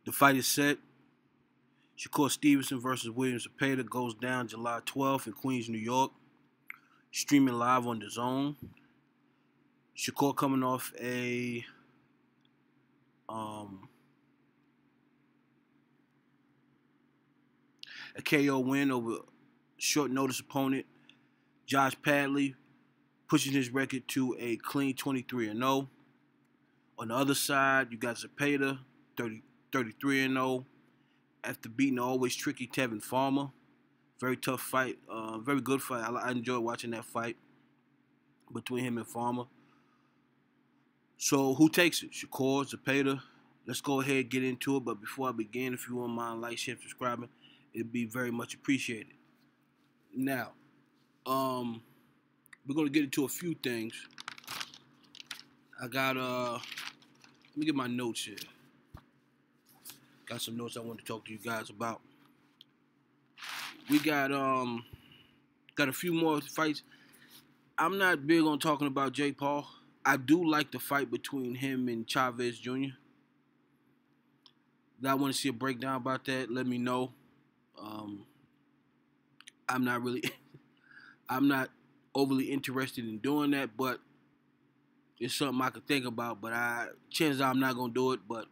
The fight is set. Shakur Stevenson versus William Zepeda goes down July 12th in Queens, New York. Streaming live on the Zone. Shakur coming off a KO win over short notice opponent Josh Padley, pushing his record to a clean 23-0. On the other side, you got Zepeda, 33-0, after beating the always tricky Tevin Farmer. Very tough fight, very good fight. I enjoyed watching that fight between him and Farmer. So who takes it? Shakur, Zepeda? Let's go ahead and get into it. But before I begin, if you wouldn't mind, like, share, subscribing, it'd be very much appreciated. Now, we're gonna get into a few things. I got let me get my notes here. Got some notes I want to talk to you guys about. We got a few more fights. I'm not big on talking about Jake Paul. I do like the fight between him and Chavez Jr. I want to see a breakdown about that. Let me know. I'm not overly interested in doing that, but it's something I could think about. But chances are I'm not gonna do it. But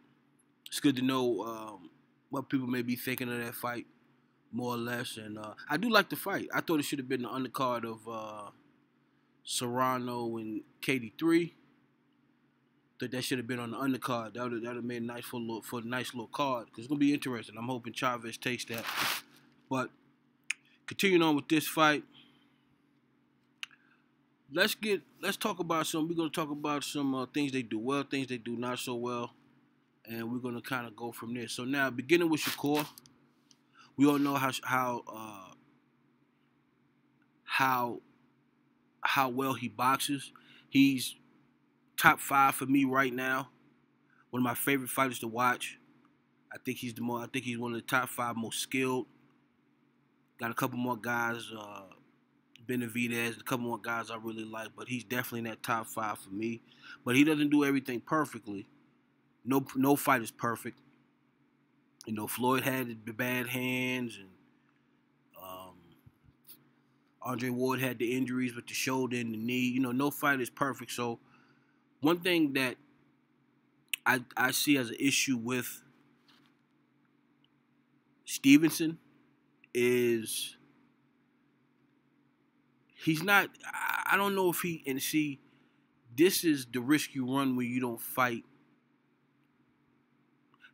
it's good to know what people may be thinking of that fight, more or less. And I do like the fight. I thought it should have been the undercard of Serrano and KD3. That should have been on the undercard. That would have made a nice for a nice little card, because it's gonna be interesting. I'm hoping Chavez takes that. But continuing on with this fight, let's talk about some. We're gonna talk about some things they do well, things they do not so well, and we're gonna kind of go from there. So now, beginning with Shakur, we all know how well he boxes. He's top 5 for me right now. One of my favorite fighters to watch. I think he's one of the top 5 most skilled. Got a couple more guys, Benavidez, a couple more guys I really like, but he's definitely in that top 5 for me. But he doesn't do everything perfectly. No fight is perfect. You know, Floyd had the bad hands, and Andre Ward had the injuries with the shoulder and the knee. You know, no fight is perfect. So one thing that I see as an issue with Stevenson is he's not. I don't know if he, and see, this is the risk you run when you don't fight.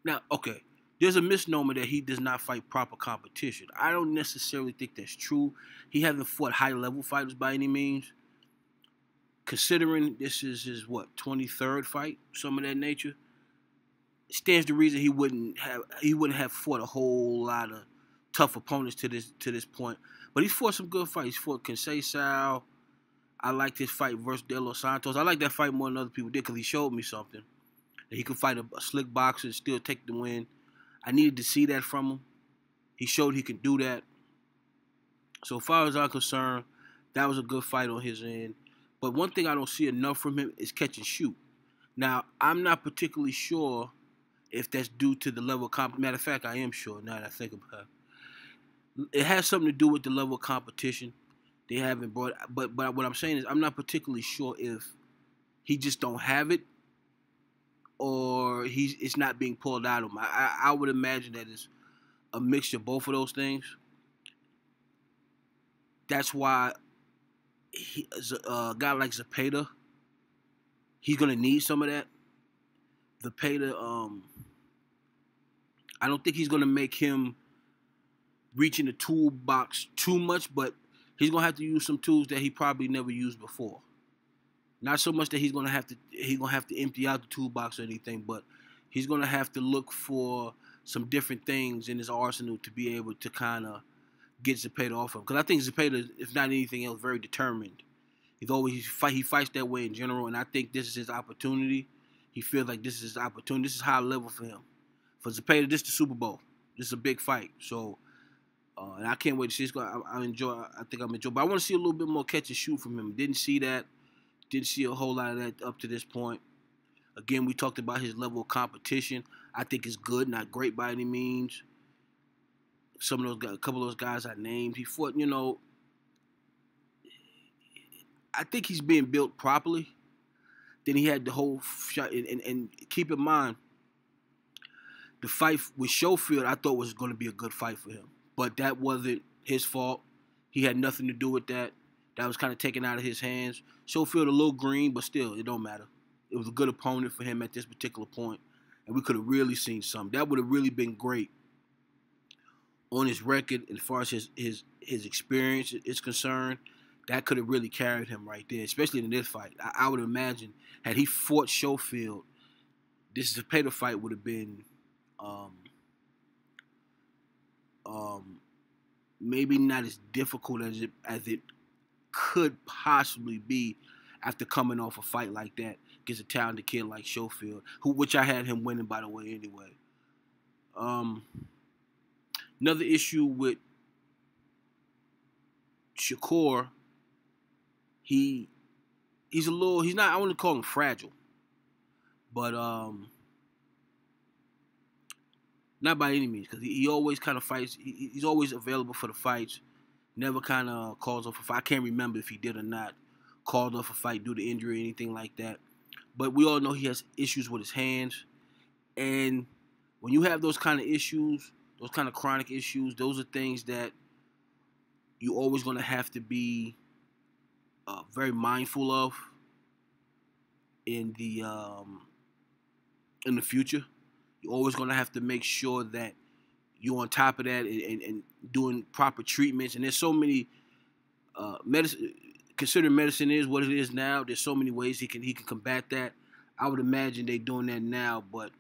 Now, okay, there's a misnomer that he does not fight proper competition. I don't necessarily think that's true. He hasn't fought high-level fighters by any means. Considering this is his 23rd fight, some of that nature, stands to reason he wouldn't have fought a whole lot of tough opponents to this point. But he's fought some good fights. He's fought Conceição. I liked his fight versus De Los Santos. I like that fight more than other people did, because he showed me something. That he could fight a slick boxer and still take the win. I needed to see that from him. He showed he could do that. So as far as I'm concerned, that was a good fight on his end. But one thing I don't see enough from him is catch and shoot. Now, I'm not particularly sure if that's due to the level of competition. Matter of fact, I am sure now that I think about it. It has something to do with the level of competition. They haven't brought, but what I'm saying is I'm not particularly sure if he just don't have it, or it's not being pulled out of him. I would imagine that it's a mixture of both of those things. That's why a guy like Zepeda, he's gonna need some of that. Zepeda, I don't think he's gonna make him reach in the toolbox too much, but he's gonna have to use some tools that he probably never used before. Not so much that he's gonna have to empty out the toolbox or anything, but he's gonna have to look for some different things in his arsenal to be able to kind of get Zepeda off him. Because I think Zepeda, if not anything else, very determined. He fights that way in general, and I think this is his opportunity. He feels like this is his opportunity. This is high level for him. For Zepeda, this is the Super Bowl. This is a big fight. So, and I can't wait to see. I think I'm enjoying. But I want to see a little bit more catch and shoot from him. Didn't see that. Didn't see a whole lot of that up to this point. Again, we talked about his level of competition. I think is good, not great by any means. Some of those guys, a couple of those guys I named, he fought. I think he's being built properly. Then he had the whole shot, and keep in mind, the fight with Schofield I thought was going to be a good fight for him, but that wasn't his fault. He had nothing to do with that. That was kind of taken out of his hands. Schofield a little green, but still, it don't matter. It was a good opponent for him at this particular point, and we could have really seen something. That would have really been great on his record as far as his experience is concerned. That could have really carried him right there, especially in this fight. I would imagine had he fought Schofield, this Zepeda fight would have been maybe not as difficult as it could possibly be after coming off a fight like that against a talented kid like Schofield, which I had him winning, by the way, anyway. Another issue with Shakur, he's not, I wouldn't call him fragile, but not by any means, because he always kind of fights. He's always available for the fights. Never kind of calls off a fight. I can't remember if he did or not called off a fight due to injury or anything like that. But we all know he has issues with his hands. And when you have those kind of issues, those kind of chronic issues, those are things that you're always going to have to be very mindful of in the future. You're always going to have to make sure that you're on top of that and doing proper treatments. And there's so many medicine. Considering medicine is what it is now, there's so many ways he can combat that. I would imagine they're doing that now, but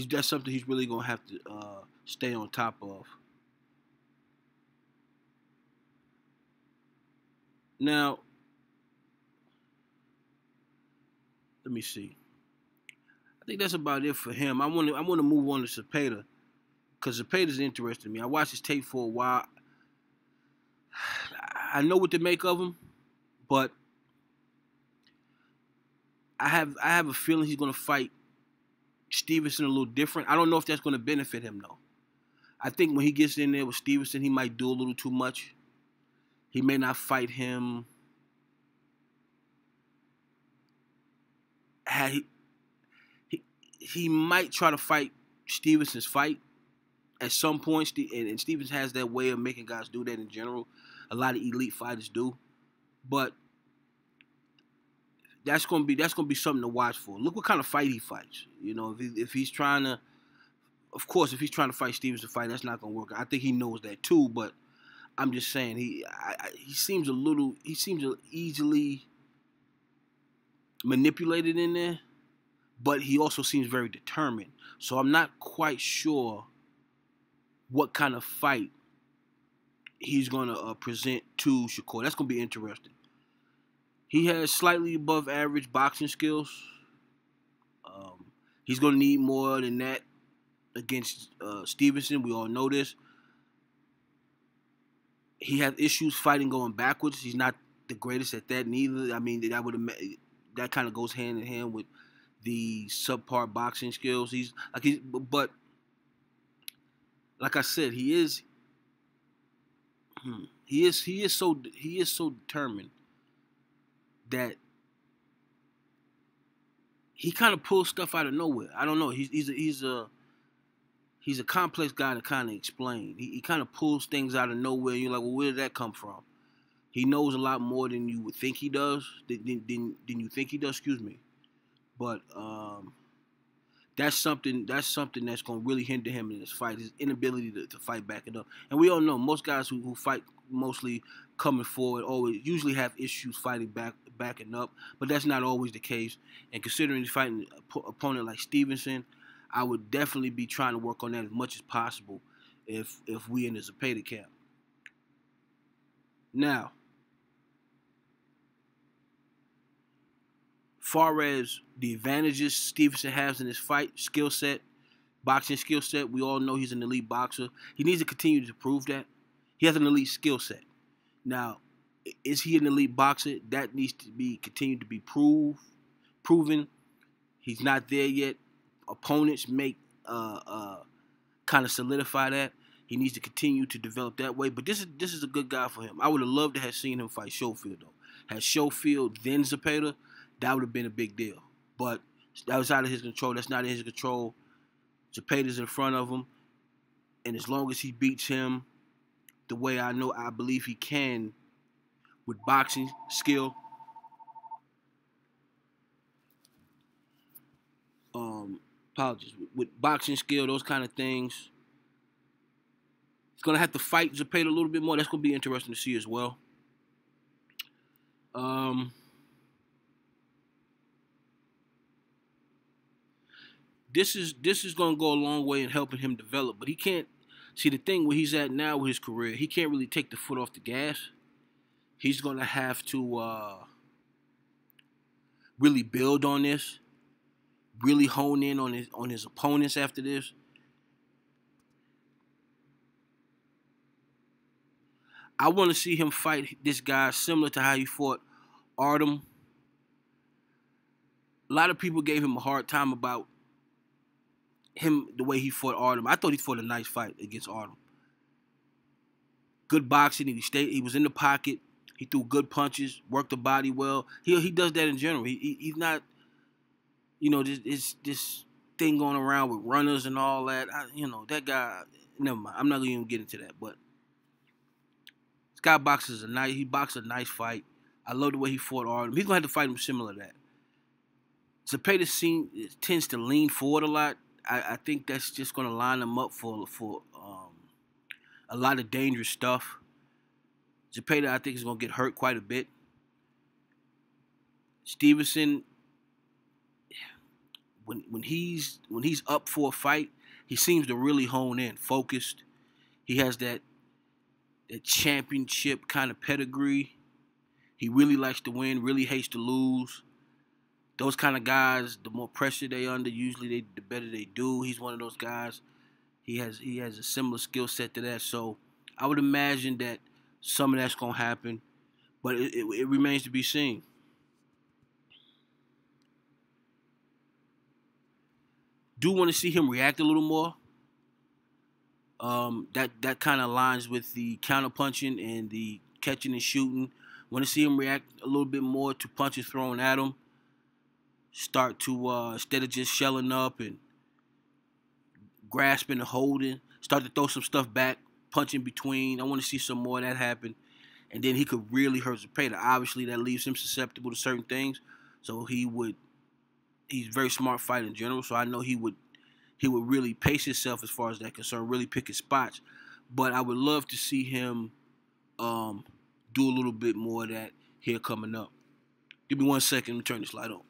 that's something he's really gonna have to stay on top of. Now, let me see. I think that's about it for him. I want to move on to Zepeda, because Zepeda's interested me. I watched his tape for a while. I know what to make of him, but I have a feeling he's going to fight Stevenson a little different. I don't know if that's going to benefit him, though. I think when he gets in there with Stevenson, he might do a little too much. He may not fight him. He might try to fight Stevenson's fight at some point, and Stevenson has that way of making guys do that in general. A lot of elite fighters do, but that's gonna be something to watch for. Look what kind of fight he fights. You know, if he's trying to, of course, if he's trying to fight Stevenson fight, that's not gonna work. I think he knows that too, but I'm just saying he seems easily manipulated in there, but he also seems very determined. So I'm not quite sure what kind of fight he's going to present to Shakur. That's going to be interesting. He has slightly above average boxing skills. He's going to need more than that against Stevenson. We all know this. He has issues fighting going backwards. He's not the greatest at that neither. I mean, that kind of goes hand in hand with the subpar boxing skills. But like I said, he is so determined that he kind of pulls stuff out of nowhere. I don't know. He's a complex guy to kind of explain. He kind of pulls things out of nowhere. And you're like, well, where did that come from? He knows a lot more than you would think he does. Than you think he does. Excuse me. But that's something that's going to really hinder him in this fight, his inability to fight backing up. And we all know most guys who fight mostly coming forward usually have issues fighting backing up, but that's not always the case. And considering he's fighting an opponent like Stevenson, I would definitely be trying to work on that as much as possible if we in the Zepeda camp. Now, far as the advantages Stevenson has in his fight, skill set, boxing skill set, we all know he's an elite boxer. He needs to continue to prove that. He has an elite skill set. Now, is he an elite boxer? That needs to be continued to be proven. He's not there yet. Opponents make kind of solidify that. He needs to continue to develop that way. But this is a good guy for him. I would have loved to have seen him fight Schofield, though. Had Schofield, then Zepeda, that would have been a big deal. But that was out of his control. That's not in his control. Zepeda's in front of him. And as long as he beats him the way I believe he can with boxing skill, apologies, with boxing skill, those kind of things, he's going to have to fight Zepeda a little bit more. That's going to be interesting to see as well. This is going to go a long way in helping him develop, but he can't. See, the thing where he's at now with his career, he can't really take the foot off the gas. He's going to have to really build on this, really hone in on his opponents after this. I want to see him fight this guy similar to how he fought Artem. A lot of people gave him a hard time about him, the way he fought Artem. I thought he fought a nice fight against Artem. Good boxing. He was in the pocket. He threw good punches, worked the body well. He does that in general. He's not, this thing going around with runners and all that. That guy. Never mind. I'm not gonna even get into that. But this guy boxes he boxed a nice fight. I love the way he fought Artem. He's gonna have to fight him similar to that. Zepeda tends to lean forward a lot. I think that's just going to line them up for a lot of dangerous stuff. Zepeda, I think, is going to get hurt quite a bit. Stevenson, when he's up for a fight, he seems to really hone in, focused. He has that championship kind of pedigree. He really likes to win, really hates to lose. Those kind of guys, the more pressure they under, usually the better they do. He's one of those guys. He has a similar skill set to that. So I would imagine that some of that's going to happen. But it remains to be seen. Do want to see him react a little more. That kind of aligns with the counterpunching and the catching and shooting. Want to see him react a little bit more to punches thrown at him. Start to, instead of just shelling up and grasping and holding, start to throw some stuff back, punch in between. I want to see some more of that happen. And then he could really hurt Zepeda. Obviously, that leaves him susceptible to certain things. So he's a very smart fighter in general. So I know he would really pace himself as far as that concerned, really pick his spots. But I would love to see him do a little bit more of that here coming up. Give me 1 second. Let me turn this light on.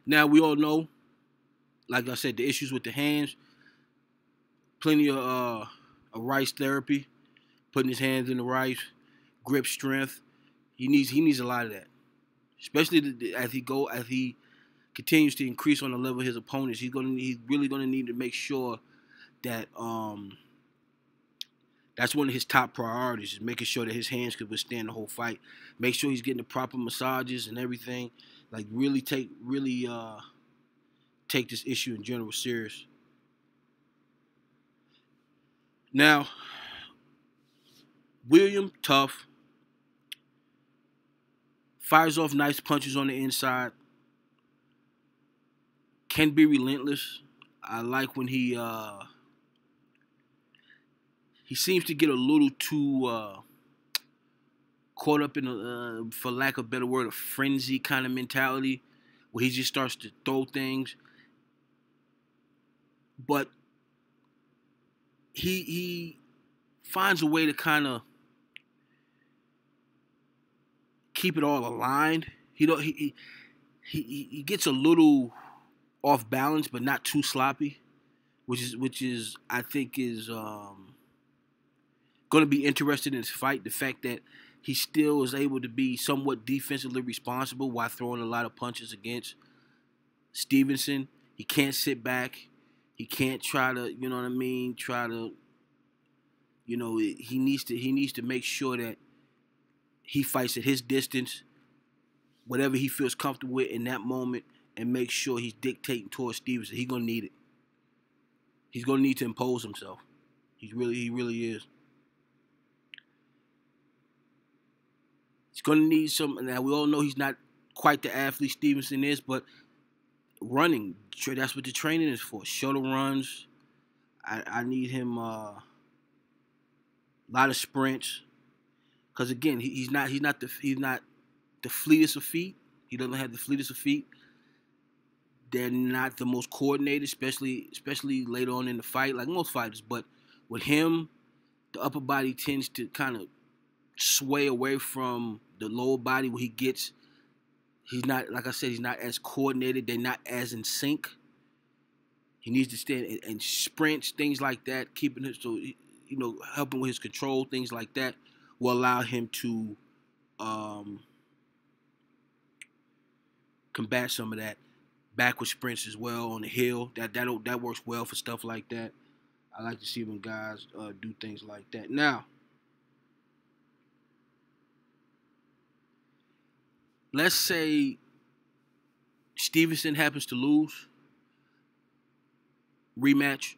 Now, we all know, like I said, the issues with the hands. Plenty of rice therapy, putting his hands in the rice, grip strength. He needs a lot of that, especially as he continues to increase on the level of his opponents. He's really gonna need to make sure that that's one of his top priorities, is making sure that his hands could withstand the whole fight. Make sure he's getting the proper massages and everything. Like really take this issue in general serious. Now, William, tough, fires off nice punches on the inside, can be relentless. I like when he seems to get a little too caught up in for lack of a better word, a frenzy kind of mentality where he just starts to throw things. But he finds a way to kind of keep it all aligned. He gets a little off balance, but not too sloppy, which is I think is going to be interested in this fight. The fact that he still is able to be somewhat defensively responsible while throwing a lot of punches against Stevenson. He can't sit back. He can't try to, you know what I mean, he needs to make sure that he fights at his distance, whatever he feels comfortable with in that moment, and make sure he's dictating towards Stevenson. He's gonna need it. He's gonna need to impose himself. He really is. He's gonna need some. Now we all know he's not quite the athlete Stevenson is, but running, that's what the training is for. Shuttle runs. I need him a lot of sprints, because again, he's not the fleetest of feet. He doesn't have the fleetest of feet. They're not the most coordinated, especially later on in the fight, like most fighters. But with him, the upper body tends to kind of sway away from the lower body where he's not, like I said, he's not as coordinated. They're not as in sync. He needs to stand and sprints, things like that, keeping it so, helping with his control, things like that will allow him to combat some of that. Backward sprints as well on the hill. That works well for stuff like that. I like to see when guys do things like that. Now, let's say Stevenson happens to lose. Rematch.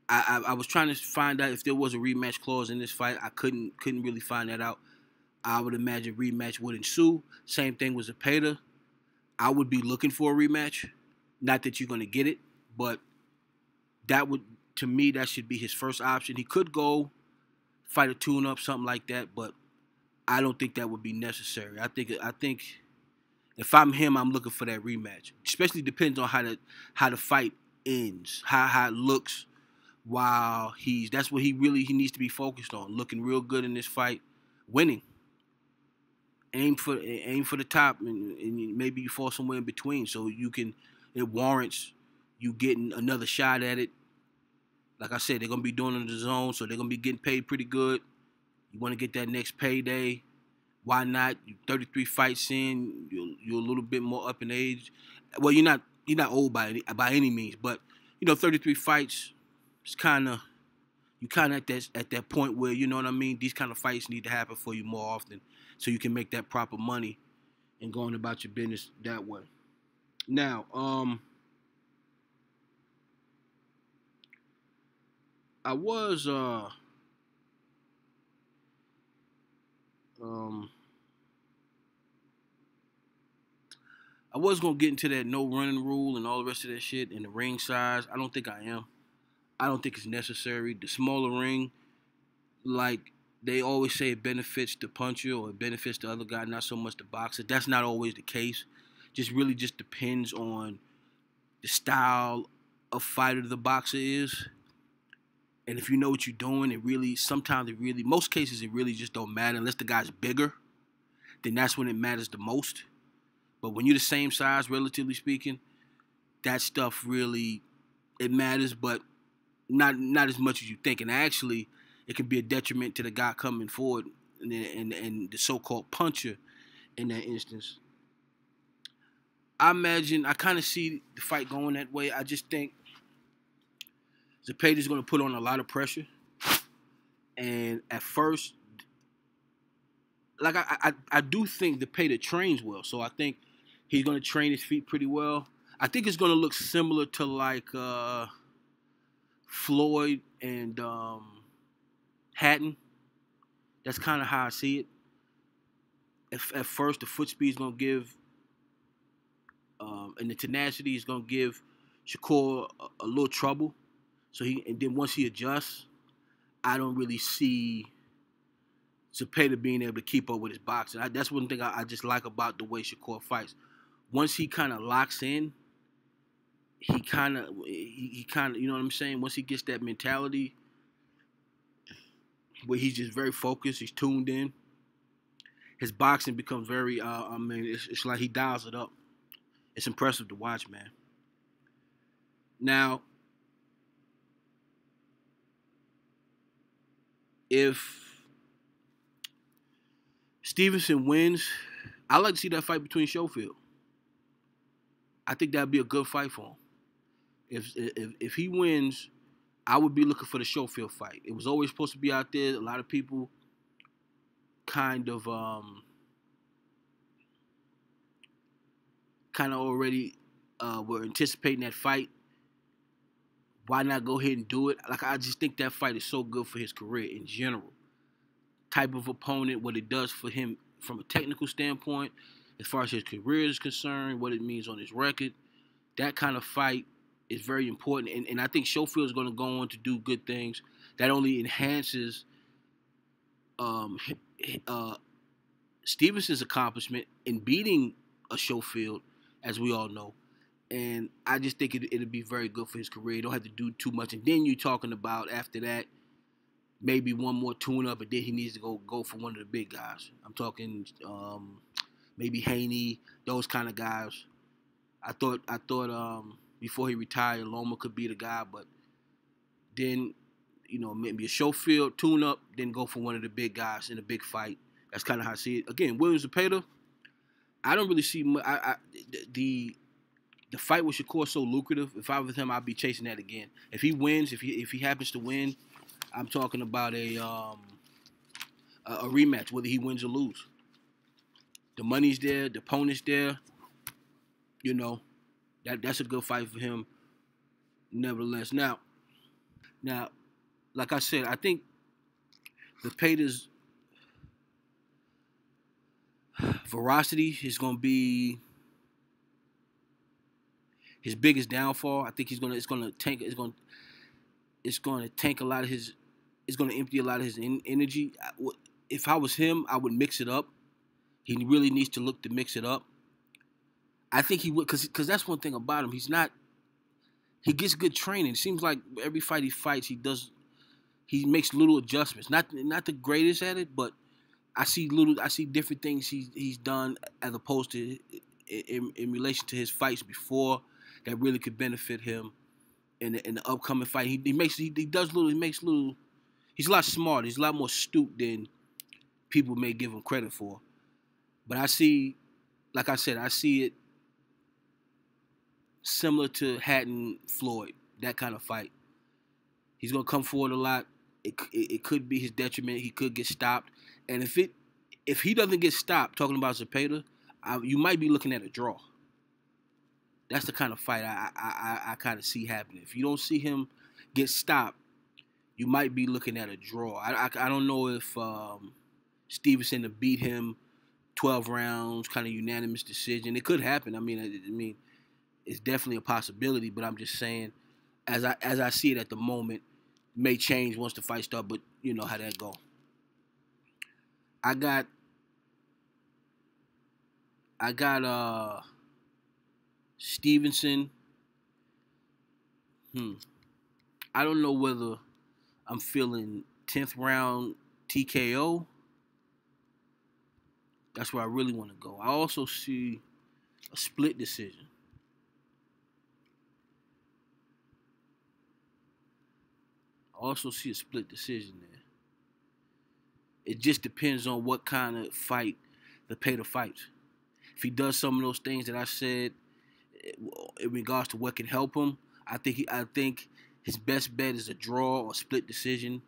I was trying to find out if there was a rematch clause in this fight. I couldn't really find that out. I would imagine rematch would ensue. Same thing with Zepeda. I would be looking for a rematch. Not that you're going to get it, but to me, that should be his first option. He could go fight a tune-up, something like that, but I don't think that would be necessary. I think if I'm him, I'm looking for that rematch. Especially depends on how the fight ends, how it looks while that's what he needs to be focused on. Looking real good in this fight, winning. Aim for the top, and maybe you fall somewhere in between, so it warrants you getting another shot at it. Like I said, they're gonna be doing it in the zone, so they're gonna be getting paid pretty good. You want to get that next payday. Why not? You 33 fights in, you're a little bit more up in age. Well, you're not old by any means, but 33 fights. It's you at that point where, you know what I mean, these kind of fights need to happen for you more often, so you can make that proper money and going about your business that way. Now, I was gonna get into that no running rule and all the rest of that shit and the ring size. I don't think I am. I don't think it's necessary. The smaller ring, like they always say, it benefits the puncher or it benefits the other guy, not so much the boxer. That's not always the case. Really depends on the style of fighter the boxer is. And if you know what you're doing, most cases it really just don't matter unless the guy's bigger. Then that's when it matters the most. But when you're the same size, relatively speaking, that stuff really, it matters, but not as much as you think. And actually, it can be a detriment to the guy coming forward and the so-called puncher in that instance. I kind of see the fight going that way. I just think Zepeda's going to put on a lot of pressure. And at first, like I do think Zepeda trains well. So I think he's going to train his feet pretty well. I think it's going to look similar to like Floyd and Hatton. That's kind of how I see it. At first, the foot speed is going to give, and the tenacity is going to give Shakur a little trouble. And then once he adjusts, I don't really see Zepeda being able to keep up with his boxing. That's one thing I just like about the way Shakur fights. Once he kind of locks in, he kind of, you know what I'm saying? Once he gets that mentality where he's just very focused, he's tuned in, his boxing becomes very, it's like he dials it up. It's impressive to watch, man. Now, if Stevenson wins, I like to see that fight between Schofield. I think that'd be a good fight for him. If he wins, I would be looking for the Schofield fight. It was always supposed to be out there. A lot of people kind of already were anticipating that fight. Why not go ahead and do it? Like, I just think that fight is so good for his career in general. Type of opponent, what it does for him from a technical standpoint, as far as his career is concerned, what it means on his record. That kind of fight is very important. And I think Schofield is going to go on to do good things. That only enhances Stevenson's accomplishment in beating a Schofield, as we all know. And I just think it'll be very good for his career. You don't have to do too much. And then you're talking about, after that, maybe one more tune-up, and then he needs to go for one of the big guys. I'm talking maybe Haney, those kind of guys. I thought before he retired, Loma could be the guy, but then, maybe a Schofield tune-up, then go for one of the big guys in a big fight. That's kind of how I see it. Again, William Zepeda, I don't really see much. The fight with Shakur is so lucrative. If I was him, I'd be chasing that again. If he wins, if he happens to win, I'm talking about a rematch, whether he wins or lose. The money's there, the opponent's there. That's a good fight for him. Nevertheless, now, like I said, I think Zepeda's ferocity is going to be his biggest downfall. I think it's going to tank a lot of his. It's going to empty a lot of his energy. If I was him, I would mix it up. He really needs to look to mix it up. I think he would, because that's one thing about him. He gets good training. It seems like every fight he fights, he makes little adjustments. Not the greatest at it, but I see different things he's done as opposed to in relation to his fights before that really could benefit him in the upcoming fight. He's a lot smarter. He's a lot more astute than people may give him credit for. But I see it similar to Hatton Floyd, that kind of fight. He's gonna come forward a lot. It could be his detriment. He could get stopped, and if he doesn't get stopped, talking about Zepeda, you might be looking at a draw. That's the kind of fight I kind of see happening. If you don't see him get stopped, you might be looking at a draw. I don't know if Stevenson to beat him 12 rounds, kind of unanimous decision. It could happen. I mean, it's definitely a possibility. But I'm just saying, as I see it at the moment, may change once the fight starts. But you know how that go. I got Stevenson. I don't know whether I'm feeling 10th round TKO. That's where I really want to go. I also see a split decision. There. It just depends on what kind of fight Zepeda fights. If he does some of those things that I said in regards to what can help him, I think his best bet is a draw or split decision.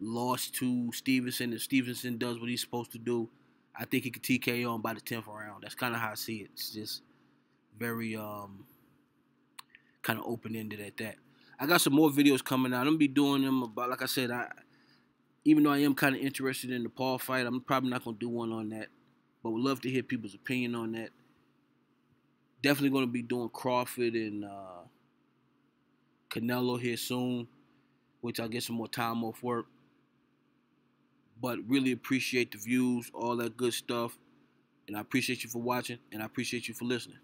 Loss to Stevenson. If Stevenson does what he's supposed to do, I think he could TKO him by the 10th round. That's kind of how I see it. It's just very kind of open-ended at that. I got some more videos coming out. I'm going to be doing them about, like I said, even though I am kind of interested in the Paul fight, I'm probably not going to do one on that. But would love to hear people's opinion on that. Definitely going to be doing Crawford and Canelo here soon, which I'll get some more time off work. But really appreciate the views, all that good stuff. And I appreciate you for watching, and I appreciate you for listening.